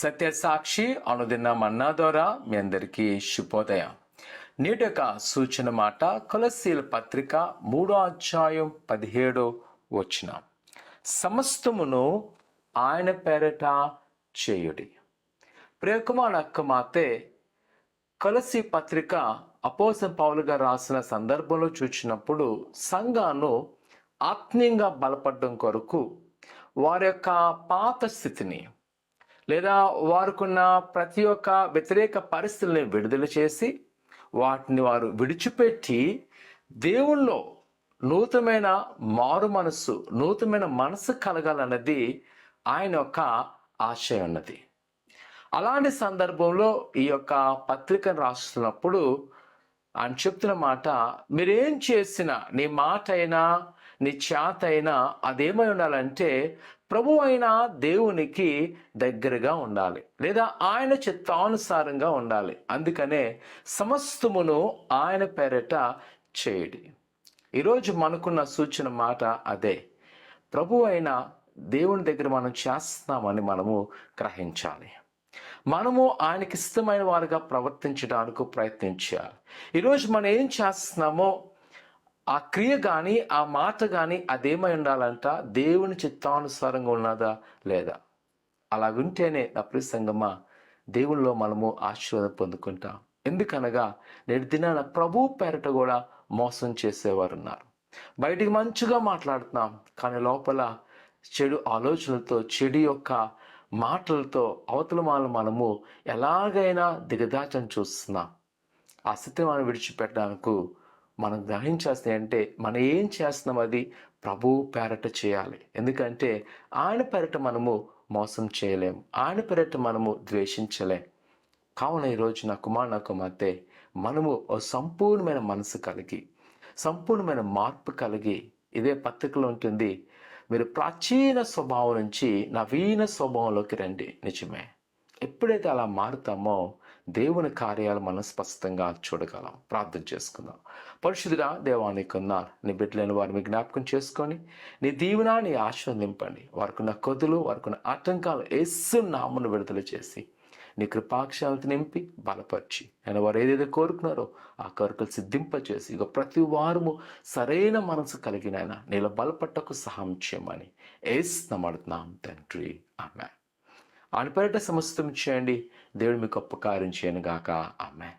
సత్యసాక్షి అనుదిన మన్నా ద్వారా మీ అందరికీ శుభోదయం. నేటి యొక్క సూచన మాట కొలస్సీల పత్రిక 3:17 సమస్తమును ఆయన పేరట చేయుడి. ప్రియకుమార్ అక్క మాతే కొలస్సీ పత్రిక అపోస్తలుడైన పౌలు గారు రాసిన సందర్భంలో చూసినప్పుడు సంఘాన్ని ఆత్మీయంగా బలపడడం కొరకు వారి యొక్క పాత స్థితిని లేదా వారికున్న ప్రతి ఒక్క వ్యతిరేక పరిస్థితుల్ని విడుదల చేసి వాటిని వారు విడిచిపెట్టి దేవుల్లో నూతనమైన మారు మనస్సు, నూతనమైన మనసు కలగాలన్నది ఆయన యొక్క ఆశయం ఉన్నది. అలాంటి సందర్భంలో ఈ యొక్క పత్రికను రాస్తున్నప్పుడు ఆయన చెప్తున్న మాట, మీరేం చేసినా నీ మాట అయినా నీ చేత అయినా అదేమై ఉండాలంటే ప్రభు అయిన దేవునికి దగ్గరగా ఉండాలి, లేదా ఆయన చిత్తానుసారంగా ఉండాలి. అందుకనే సమస్తమును ఆయన పేరట చేయడి. ఈరోజు మనకున్న సూచన మాట అదే. ప్రభు అయిన దేవుని దగ్గర మనం చేస్తున్నామని మనము గ్రహించాలి. మనము ఆయనకి ఇష్టమైన వారుగా ప్రవర్తించడానికి ప్రయత్నించాలి. ఈరోజు మనం ఏం చేస్తున్నామో ఆ క్రియ కానీ ఆ మాట కానీ అదేమై ఉండాలంట దేవుని చిత్తానుసారంగా ఉన్నదా లేదా. అలాగుంటేనే నా ప్రియ సంగమా దేవునిలో మనము ఆశీర్వాదం పొందుకుంటాం. ఎందుకనగా నేటి దినాన ప్రభు పేరట కూడా మోసం చేసేవారు ఉన్నారు. బయటికి మంచిగా మాట్లాడుతున్నాం కానీ లోపల చెడు ఆలోచనలతో, చెడు యొక్క మాటలతో అవతల మనము ఎలాగైనా దిగదాచని చూస్తున్నాం. ఆ స్థితిని మనం విడిచిపెట్టడానికి మనం గ్రహించాల్సింది అంటే మనం ఏం చేస్తున్నాం అది ప్రభు పేరట చేయాలి. ఎందుకంటే ఆయన పేరట మనము మోసం చేయలేం, ఆయన పేరట మనము ద్వేషించలేం. కావున ఈరోజు నా కుమార్ నా కుమార్తె మనము ఓ సంపూర్ణమైన మనసు కలిగి, సంపూర్ణమైన మార్పు కలిగి, ఇదే పత్రికలో ఉంటుంది, మీరు ప్రాచీన స్వభావం నుంచి నవీన స్వభావంలోకి రండి. నిజమే, ఎప్పుడైతే అలా మారుతామో దేవుని కార్యాలు మనం స్పష్టంగా చూడగలం. ప్రార్థన చేసుకుందాం. పరిశుద్ధుడా దేవానికి ఉన్నారు నీ బిడ్డలైన వారిని జ్ఞాపకం చేసుకొని నీ దీవెన నీ ఆశీర్వదింపండి. వారికున్న కొదులు, వారికున్న ఆటంకాలు యేసు నామమున విడుదల చేసి నీ కృపాక్షాలను నింపి బలపరిచి ఆయన వారు ఏదైతే కోరుకున్నారో ఆ కోరికలు సిద్ధింపచేసి ఇక ప్రతి వారము సరైన మనసు కలిగిన ఆయన నీలో బలపట్టకు సహాయం చేయమని యేసు నామమున తండ్రి, ఆమేన్. ఆయన పేరిట సమస్తం చేయండి. దేవుడు మీకు ఉపకారం చేయను గాక. ఆమేన్.